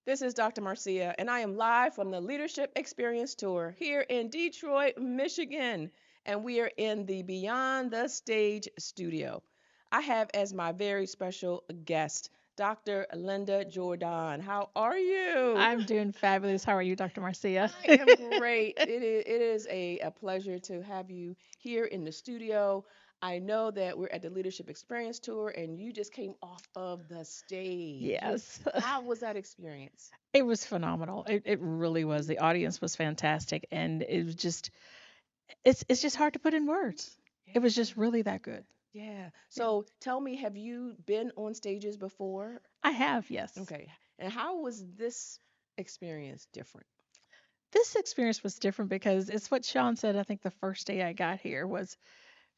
This is Dr. Marcia, and I am live from the Leadership Experience Tour here in Detroit, Michigan. And we are in the Beyond the Stage studio. I have as my very special guest Dr. Linda Jordon. How are you? I'm doing fabulous. How are you, Dr. Marcia? I am great. It is a pleasure to have you here in the studio. I know that we're at the Leadership Experience Tour, and you just came off of the stage. Yes. How was that experience? It was phenomenal. It really was. The audience was fantastic and it was just it's just hard to put in words. It was Yeah. just really that good. Yeah. Yeah. So tell me, have you been on stages before? I have, yes. Okay. And how was this experience different? This experience was different because it's what Sean said, I think the first day I got here was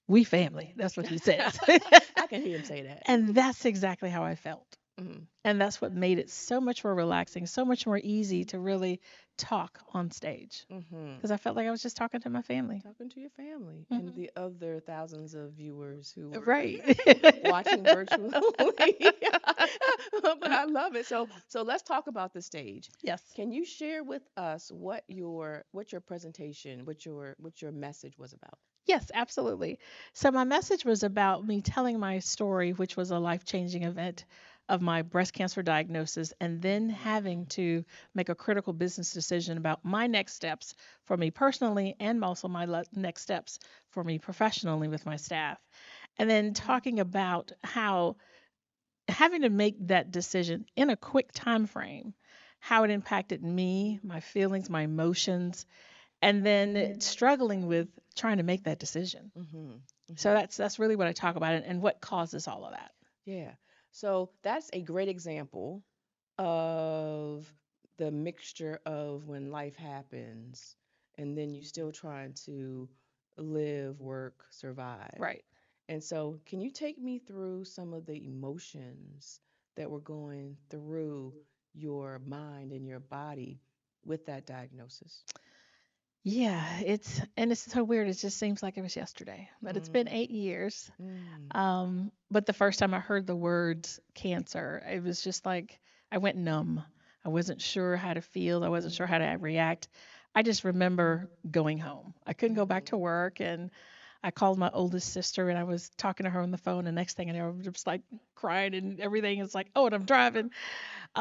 we family. That's what he says. I can hear him say that. And that's exactly how I felt. Hmm. And that's what made it so much more relaxing, so much more easy to really talk on stage Hmm. because I felt like I was just talking to my family. Talking to your family and Hmm. the other thousands of viewers who were Right. watching virtually. But I love it. So let's talk about the stage. Yes. Can you share with us what your presentation, what your message was about? Yes, absolutely. So my message was about me telling my story, which was a life-changing event of my breast cancer diagnosis, and then having to make a critical business decision about my next steps for me personally and also my next steps for me professionally with my staff. And then talking about how having to make that decision in a quick time frame, how it impacted me, my feelings, my emotions, and then struggling with trying to make that decision. Hmm. So Hmm. that's really what I talk about and what causes all of that. Yeah. So that's a great example of the mixture of when life happens and then you still trying to live, work, survive. Right. And so, can you take me through some of the emotions that were going through your mind and your body with that diagnosis? Yeah, it's so weird. It just seems like it was yesterday, but it's been Mm, 8 years. mm, But the first time I heard the words cancer, it was just like I went numb. I wasn't sure how to feel. I wasn't sure how to react. I just remember going home. I couldn't go back mhm, to work, and I called my oldest sister, and I was talking to her on the phone. And next thing I know, I was just like crying and everything. It's like, oh, and I'm driving.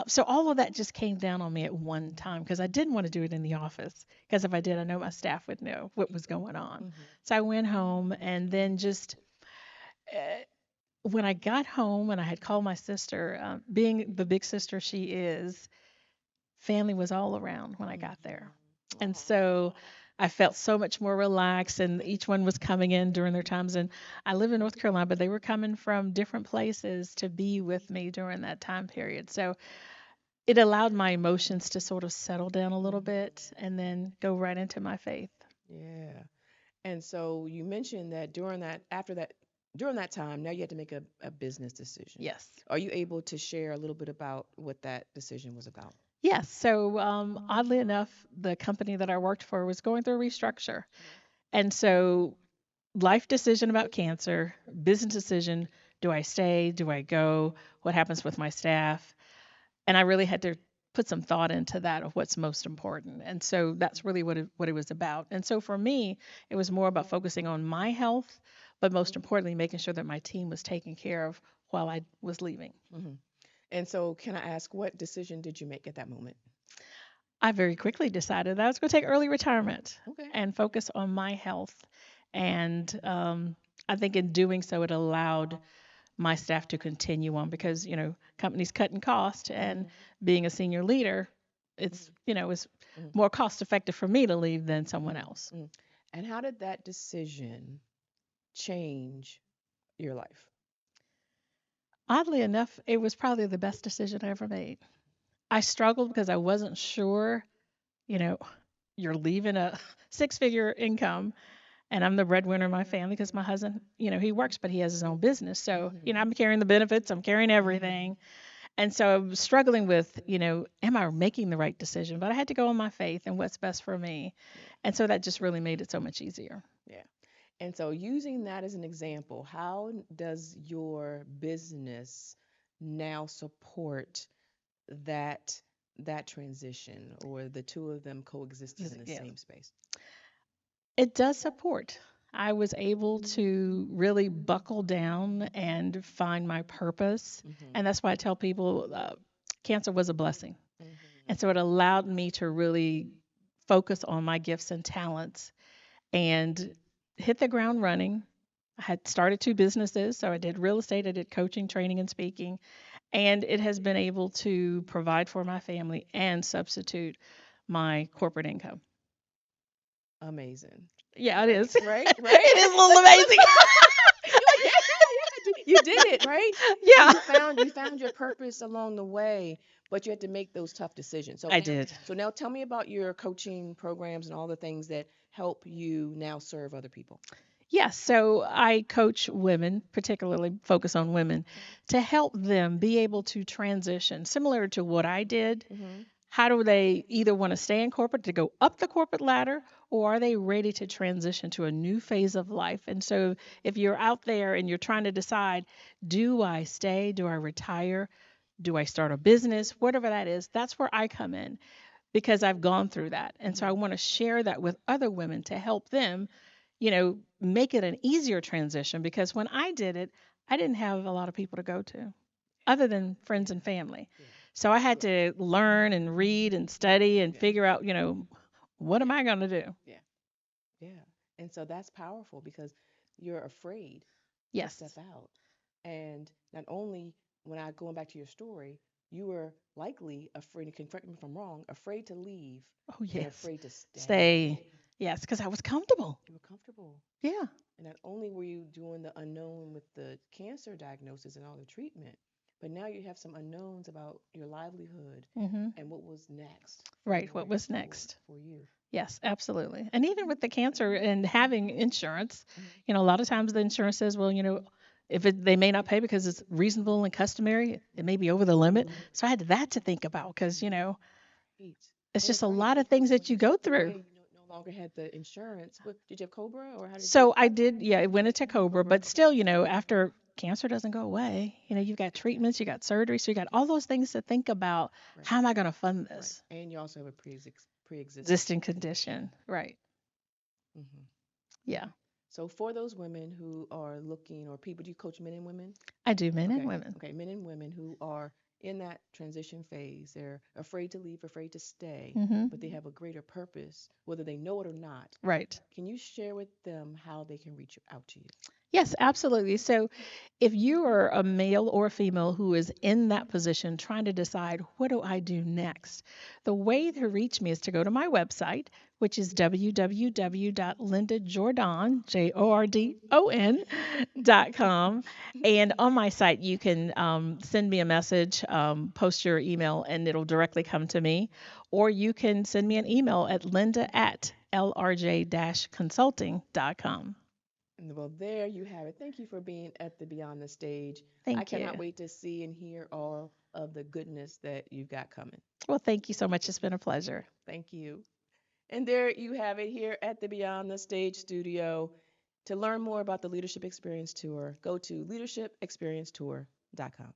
So all of that just came down on me at one time because I didn't want to do it in the office because if I did, I know my staff would know what was going on. mhm, So I went home and then just uh, when I got home and I had called my sister, being the big sister she is, family was all around when I mhm. got there. And Aw. so I felt so much more relaxed, and each one was coming in during their times. And I live in North Carolina, but they were coming from different places to be with me during that time period. So it allowed my emotions to sort of settle down a little Mhm. bit and then go right into my faith. Yeah. And so you mentioned that during that time, now you had to make a business decision. Yes. Are you able to share a little bit about what that decision was about? Yes. So, oddly enough, the company that I worked for was going through a restructure. And so, life decision about cancer, business decision, do I stay? Do I go? What happens with my staff? And I really had to put some thought into that of what's most important. And so that's really what it was about. And so for me, it was more about focusing on my health, but most importantly, making sure that my team was taken care of while I was leaving. Hmm. And so, can I ask, what decision did you make at that moment? I very quickly decided that I was going to take early retirement Okay. and focus on my health. And I think in doing so, it allowed my staff to continue on because companies cutting cost and Hmm. being a senior leader, it's Hmm. more cost effective for me to leave than someone else. Hmm. And how did that decision change your life? Oddly enough, it was probably the best decision I ever made. I struggled because I wasn't sure, you know you're leaving a six-figure income, and I'm the breadwinner in my family because my husband, he works but he has his own business, so Hmm. I'm carrying the benefits, I'm carrying everything. And so I was struggling with, am I making the right decision? But I had to go on my faith and what's best for me. Yeah. And so that just really made it so much easier. Yeah. And so, using that as an example, how does your business now support that that transition or the two of them coexisting in the Yeah. same space? It does support. I was able to really buckle down and find my purpose. Mm-hmm. And that's why I tell people cancer was a blessing. And Mm-hmm. so it allowed me to really focus on my gifts and talents and hit the ground running. I had started two businesses. So I did real estate, I did coaching, training, and speaking. And it has been able to provide for my family and substitute my corporate income. Amazing. Yeah, it Right, is. right, right. It is a little Like, amazing. you're like, yeah, yeah, yeah. You did it, right? Yeah, You found your purpose along the way, but you had to make those tough decisions. I did. So now tell me about your coaching programs and all the things that help you now serve other people. Yes, so I coach women, particularly focus on women, to help them be able to transition, similar to what I did. Mm-hmm. How do they either want to stay in corporate to go up the corporate ladder, or are they ready to transition to a new phase of life? And so, if you're out there and you're trying to decide, do I stay? Do I retire? Do I start a business? Whatever that is, that's where I come in because I've gone through that. And so I Mm-hmm. want to share that with other women to help them, make it an easier transition because when I did it, I didn't have a lot of people to go to other than friends and family. Yeah. So I had to learn and read and study and Yeah. figure out, what Yeah. am I going to do? Yeah. Yeah. And so that's powerful because you're afraid to step Yes. out. And not only when I going back to your story, you were likely afraid, and correct me if I'm wrong, afraid to leave Oh, and yes. afraid to stay. Stay. Yes, because I was comfortable. You were comfortable. Yeah. And not only were you doing the unknown with the cancer diagnosis and all the treatment, but now you have some unknowns about your livelihood Hmm. and what was next Right. for What was for next? for you. Yes, absolutely. And even with the cancer and having insurance, Hmm. a lot of times the insurance says, well, if they may not pay because it's reasonable and customary, it may be over the limit. So I had that to think about because, Right. it's And just a right, lot of because things that when you you go stepped through. away, you no longer had the insurance. What, did you have Cobra or how did you? So I did, yeah, it went into Cobra, Cobra. but still, after cancer doesn't go away, you've got treatments, you got surgery, so you got all those things to think about. Right. How am I going to fund Right. this And you also have a pre-existing existing condition. condition? Right. Hmm. Yeah. So for those women who are looking, or people, do you coach men and women? I do men and Okay. women. Okay. Men and women who are in that transition phase, they're afraid to leave, afraid to stay, Hmm. but they have a greater purpose, whether they know it or not. Right. Can you share with them how they can reach out to you? Yes, absolutely. So if you are a male or a female who is in that position trying to decide, what do I do next? The way to reach me is to go to my website, which is www.lindajordon.com. And on my site, you can send me a message, post your email, and it'll directly come to me. Or you can send me an email at linda@lrj-consulting.com. Well, there you have it. Thank you for being at the Beyond the Stage. I Thank cannot you. wait to see and hear all of the goodness that you've got coming. Well, thank you so much. It's been a pleasure. Thank you. And there you have it here at the Beyond the Stage studio. To learn more about the Leadership Experience Tour, go to leadershipexperiencetour.com.